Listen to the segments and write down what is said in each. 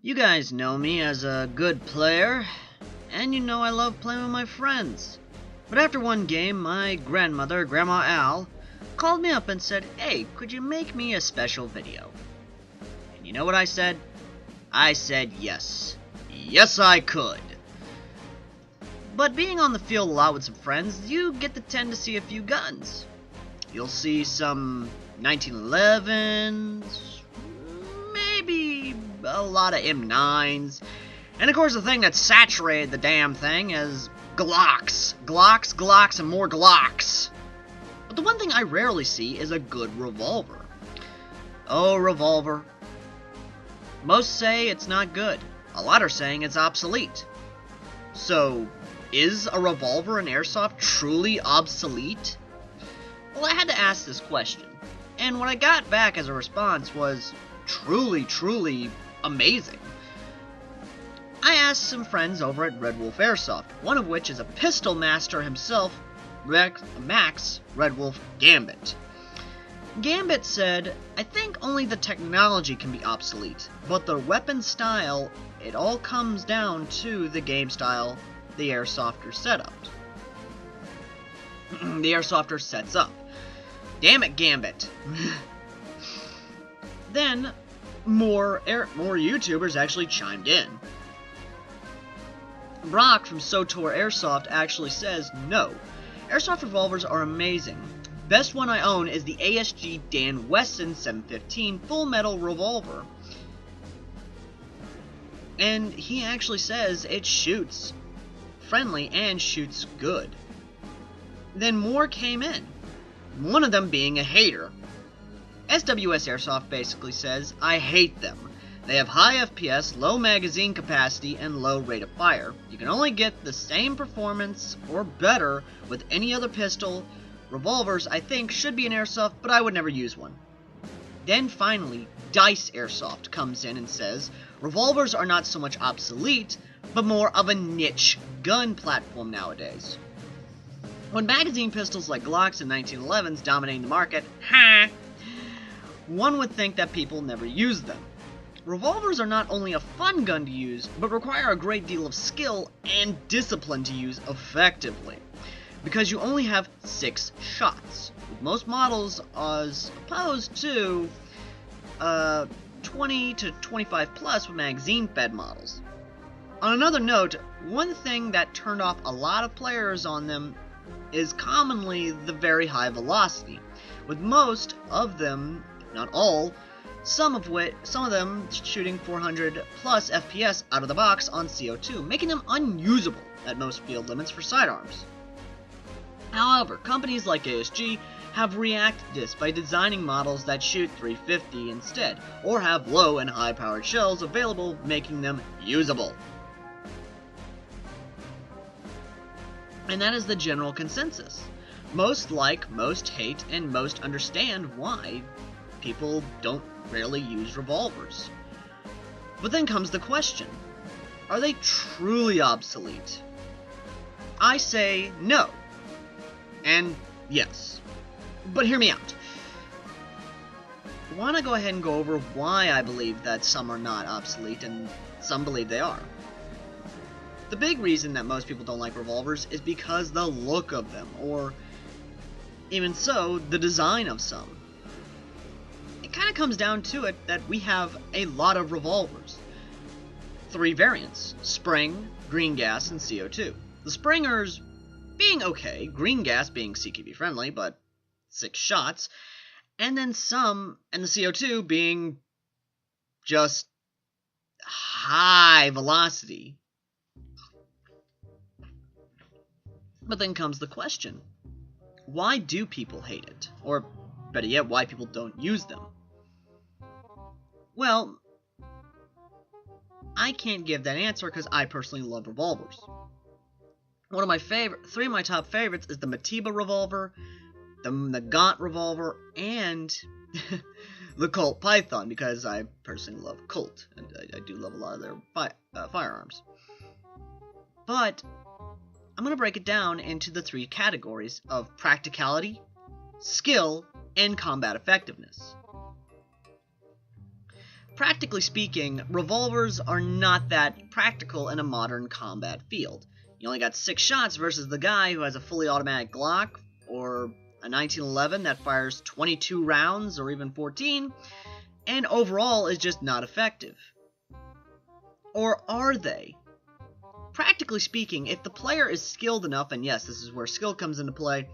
You guys know me as a good player, and you know I love playing with my friends. But after one game, my grandmother, Grandma Al, called me up and said, "Hey, could you make me a special video?" And you know what I said? I said yes. Yes, I could. But being on the field a lot with some friends, you get to tend to see a few guns. You'll see some 1911s, maybe a lot of M9s, and of course the thing that saturated the damn thing is Glocks. Glocks, Glocks, and more Glocks. But the one thing I rarely see is a good revolver. Oh, revolver. Most say it's not good. A lot are saying it's obsolete. So, is a revolver in Airsoft truly obsolete? Well, I had to ask this question, and what I got back as a response was truly amazing. I asked some friends over at Red Wolf Airsoft, one of which is a pistol master himself, Max Red Wolf Gambit. Gambit said, "I think only the technology can be obsolete, but the weapon style, it all comes down to the game style the Airsofter sets up. Damn it, Gambit." Then, more YouTubers actually chimed in. Brock from SoTor Airsoft actually says, "No, Airsoft revolvers are amazing. Best one I own is the ASG Dan Wesson 715 Full Metal Revolver." And he actually says it shoots friendly and shoots good. Then more came in, one of them being a hater. SWS Airsoft basically says, "I hate them. They have high FPS, low magazine capacity, and low rate of fire. You can only get the same performance, or better, with any other pistol. Revolvers, I think, should be in Airsoft, but I would never use one." Then finally, Dice Airsoft comes in and says, "Revolvers are not so much obsolete, but more of a niche gun platform nowadays. When magazine pistols like Glocks and 1911s dominating the market, one would think that people never use them. Revolvers are not only a fun gun to use, but require a great deal of skill and discipline to use effectively, because you only have 6 shots, with most models as opposed to 20 to 25 plus with magazine-fed models. On another note, one thing that turned off a lot of players on them is commonly the very high velocity, with most of them, if not all, some of them shooting 400 plus FPS out of the box on CO2, making them unusable at most field limits for sidearms. However, companies like ASG have reacted to this by designing models that shoot 350 instead, or have low and high powered shells available, making them usable. And that is the general consensus. Most like, most hate, and most understand why people don't rarely use revolvers. But then comes the question, are they truly obsolete? I say no, and yes. But hear me out. I want to go ahead and go over why I believe that some are not obsolete and some believe they are. The big reason that most people don't like revolvers is because the look of them, or even so, the design of some. It kind of comes down to it that we have a lot of revolvers. 3 variants: spring, green gas, and CO2. The springers being okay, green gas being CQB friendly, but 6 shots, and then some, and the CO2 being just high velocity. But then comes the question, why do people hate it? Or better yet, why people don't use them? Well, I can't give that answer because I personally love revolvers. One of my 3 of my top favorites is the Matiba revolver, the Nagant revolver, and the Colt Python, because I personally love Colt, and I do love a lot of their firearms. But I'm going to break it down into the 3 categories of practicality, skill, and combat effectiveness. Practically speaking, revolvers are not that practical in a modern combat field. You only got 6 shots versus the guy who has a fully automatic Glock, or a 1911 that fires 22 rounds, or even 14, and overall is just not effective. Or are they? Practically speaking, if the player is skilled enough, and yes, this is where skill comes into play,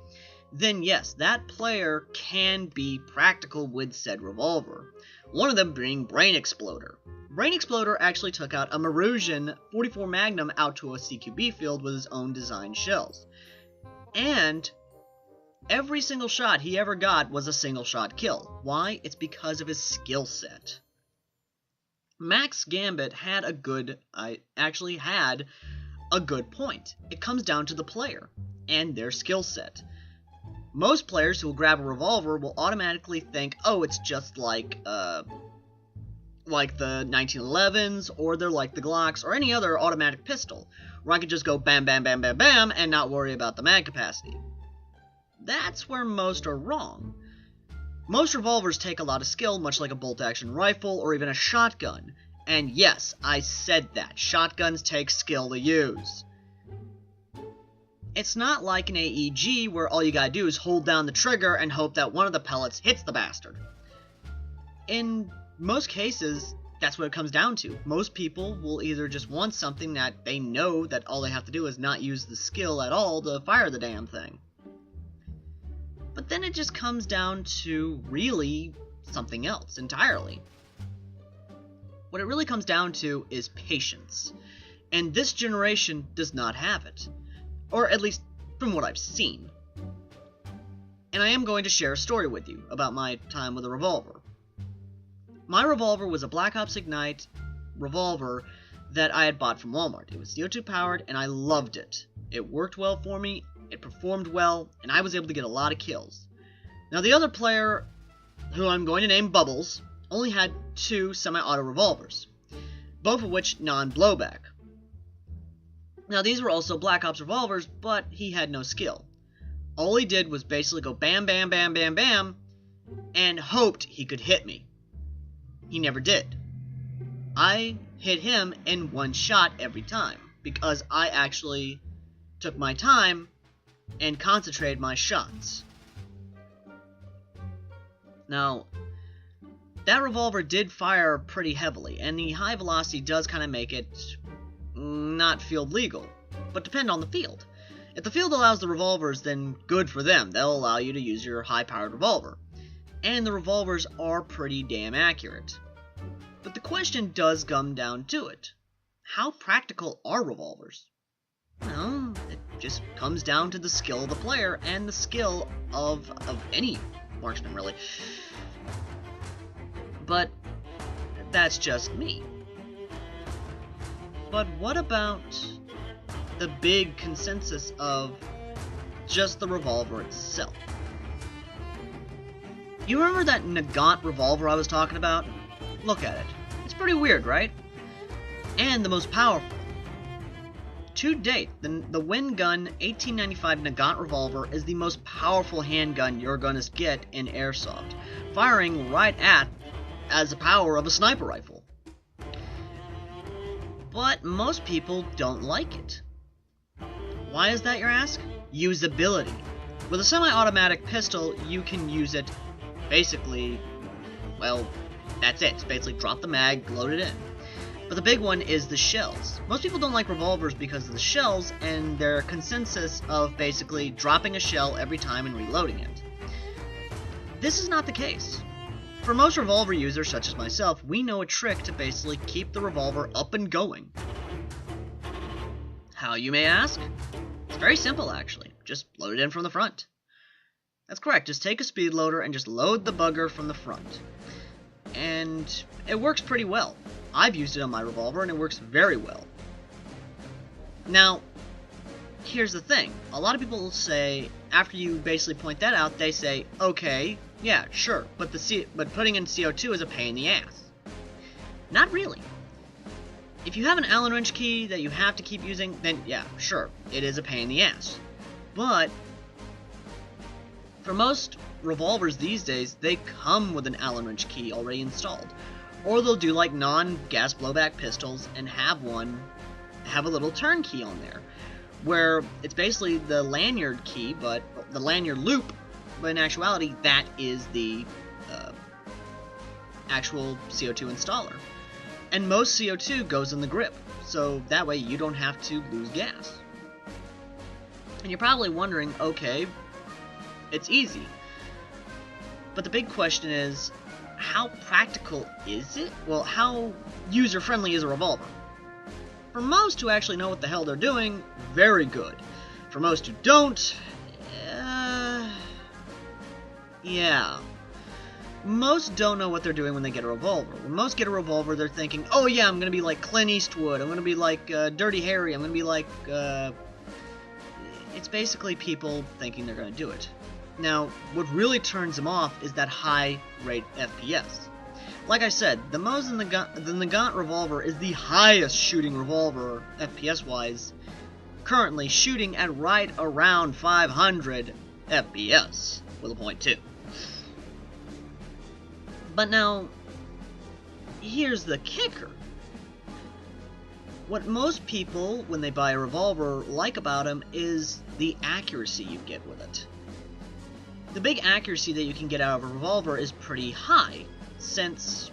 then yes, that player can be practical with said revolver. One of them being Brain Exploder. Brain Exploder actually took out a Marusian 44 Magnum out to a CQB field with his own designed shells. And every single shot he ever got was a single shot kill. Why? It's because of his skill set. Max Gambit had a good point. It comes down to the player and their skill set. Most players who will grab a revolver will automatically think, oh, it's just like the 1911s, or they're like the Glocks, or any other automatic pistol, where I can just go bam, bam, bam, bam, bam, and not worry about the mag capacity. That's where most are wrong. Most revolvers take a lot of skill, much like a bolt-action rifle or even a shotgun. And yes, I said that. Shotguns take skill to use. It's not like an AEG where all you gotta do is hold down the trigger and hope that one of the pellets hits the bastard. In most cases, that's what it comes down to. Most people will either just want something that they know that all they have to do is not use the skill at all to fire the damn thing. But then it just comes down to really something else entirely. What it really comes down to is patience. And this generation does not have it. Or at least from what I've seen. And I am going to share a story with you about my time with a revolver. My revolver was a Black Ops Ignite revolver that I had bought from Walmart. It was CO2 powered and I loved it. It worked well for me. It performed well, and I was able to get a lot of kills. Now, the other player, who I'm going to name Bubbles, only had 2 semi-auto revolvers, both of which non-blowback. Now, these were also Black Ops revolvers, but he had no skill. All he did was basically go bam, bam, bam, bam, bam, and hoped he could hit me. He never did. I hit him in 1 shot every time, because I actually took my time and concentrated my shots. Now, that revolver did fire pretty heavily, and the high velocity does kind of make it not field legal, but depend on the field. If the field allows the revolvers, then good for them. They'll allow you to use your high-powered revolver. And the revolvers are pretty damn accurate. But the question does come down to it. How practical are revolvers? Well, it just comes down to the skill of the player and the skill of any marksman, really. But that's just me. But what about the big consensus of just the revolver itself? You remember that Nagant revolver I was talking about? Look at it. It's pretty weird, right? And the most powerful. To date, the Win-Gun 1895 Nagant revolver is the most powerful handgun you're going to get in Airsoft, firing right as the power of a sniper rifle. But most people don't like it. Why is that, you ask? Usability. With a semi-automatic pistol, you can use it basically, well, that's it. It's basically drop the mag, load it in. But the big one is the shells. Most people don't like revolvers because of the shells and their consensus of basically dropping a shell every time and reloading it. This is not the case. For most revolver users, such as myself, we know a trick to basically keep the revolver up and going. How, you may ask? It's very simple, actually. Just load it in from the front. That's correct. Just take a speed loader and just load the bugger from the front. And it works pretty well. I've used it on my revolver and it works very well. Now, here's the thing. A lot of people will say, after you basically point that out, they say, okay, yeah, sure, but putting in CO2 is a pain in the ass. Not really. If you have an Allen wrench key that you have to keep using, then yeah, sure, it is a pain in the ass. But for most revolvers these days, they come with an Allen wrench key already installed. Or they'll do like non-gas blowback pistols and have a little turn key on there, where it's basically the lanyard key, but the lanyard loop, but in actuality, that is the actual CO2 installer. And most CO2 goes in the grip, so that way you don't have to lose gas. And you're probably wondering, okay, it's easy. But the big question is, how practical is it? Well, how user-friendly is a revolver? For most who actually know what the hell they're doing, very good. For most who don't, yeah. Most don't know what they're doing when they get a revolver. When most get a revolver, they're thinking, oh yeah, I'm gonna be like Clint Eastwood, I'm gonna be like Dirty Harry, I'm gonna be like, it's basically people thinking they're gonna do it. Now, what really turns them off is that high rate FPS. Like I said, the Nagant revolver is the highest shooting revolver, FPS-wise, currently shooting at right around 500 FPS, with a .2. But now, here's the kicker. What most people, when they buy a revolver, like about them is the accuracy you get with it. The big accuracy that you can get out of a revolver is pretty high, since,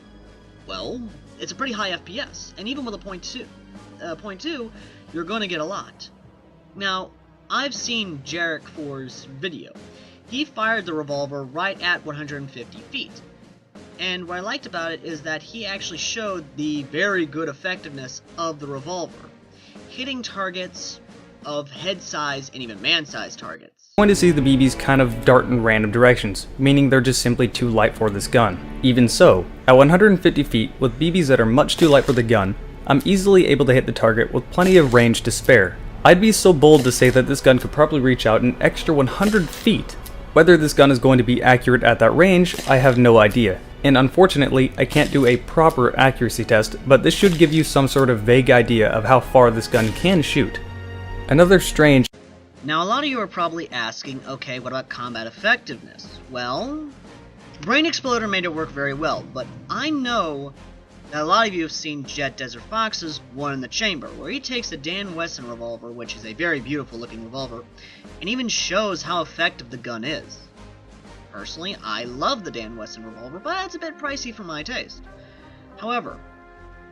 well, it's a pretty high FPS, and even with a .2, you're going to get a lot. Now, I've seen Jarek 4's video. He fired the revolver right at 150 feet. And what I liked about it is that he actually showed the very good effectiveness of the revolver, hitting targets of head-size and even man-size targets. I'm going to see the BBs kind of dart in random directions, meaning they're just simply too light for this gun. Even so, at 150 feet, with BBs that are much too light for the gun, I'm easily able to hit the target with plenty of range to spare. I'd be so bold to say that this gun could probably reach out an extra 100 feet. Whether this gun is going to be accurate at that range, I have no idea. And unfortunately, I can't do a proper accuracy test, but this should give you some sort of vague idea of how far this gun can shoot. Another strange... Now, a lot of you are probably asking, okay, what about combat effectiveness? Well, Brain Exploder made it work very well, but I know that a lot of you have seen Jet Desert Fox's One in the Chamber, where he takes a Dan Wesson revolver, which is a very beautiful looking revolver, and even shows how effective the gun is. Personally, I love the Dan Wesson revolver, but it's a bit pricey for my taste. However,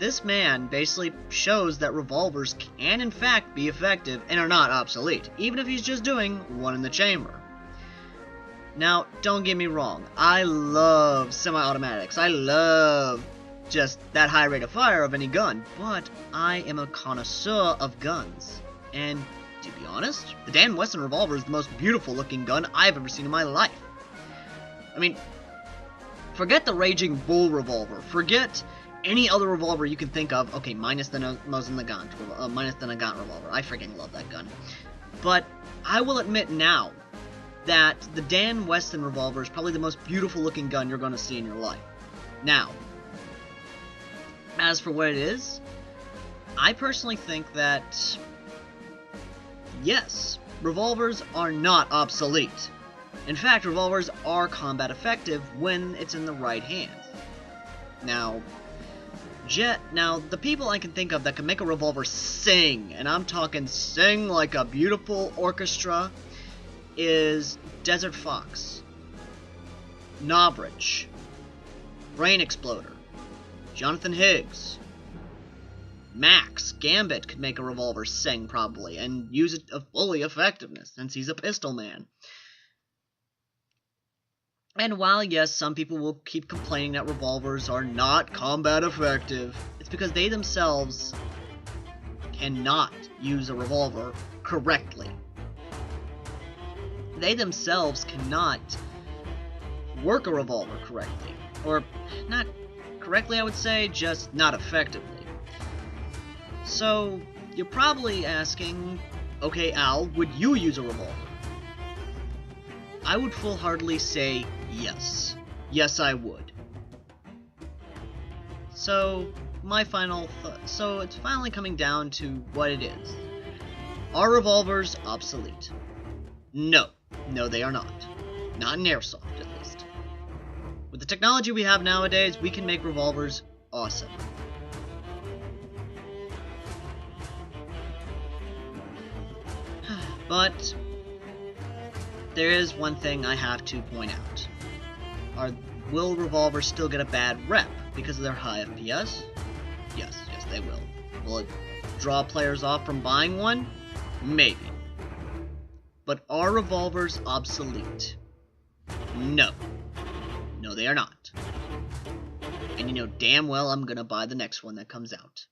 this man basically shows that revolvers can in fact be effective and are not obsolete, even if he's just doing one in the chamber. Now, don't get me wrong, I love semi-automatics, I love just that high rate of fire of any gun, but I am a connoisseur of guns, and to be honest, the Dan Wesson revolver is the most beautiful looking gun I've ever seen in my life. I mean, forget the Raging Bull revolver, forget any other revolver you can think of, okay, minus the Nagant revolver, I freaking love that gun. But I will admit now that the Dan Wesson revolver is probably the most beautiful looking gun you're going to see in your life. Now, as for what it is, I personally think that, yes, revolvers are not obsolete. In fact, revolvers are combat effective when it's in the right hands. Now, the people I can think of that can make a revolver sing, and I'm talking sing like a beautiful orchestra, is Desert Fox, Knobridge, Brain Exploder, Jonathan Higgs, Max Gambit could make a revolver sing probably, and use it fully effectiveness, since he's a pistol man. And while, yes, some people will keep complaining that revolvers are not combat effective, it's because they themselves cannot use a revolver correctly. They themselves cannot work a revolver correctly. Or, not correctly, I would say, just not effectively. So, you're probably asking, okay, Al, would you use a revolver? I would full-heartedly say yes. Yes, I would. So, so it's finally coming down to what it is. Are revolvers obsolete? No. No, they are not. Not in Airsoft, at least. With the technology we have nowadays, we can make revolvers awesome. But there is one thing I have to point out. Will revolvers still get a bad rep because of their high FPS? Yes, they will. Will it draw players off from buying one? Maybe. But are revolvers obsolete? No. No, they are not. And you know damn well I'm gonna buy the next one that comes out.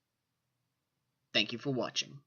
Thank you for watching.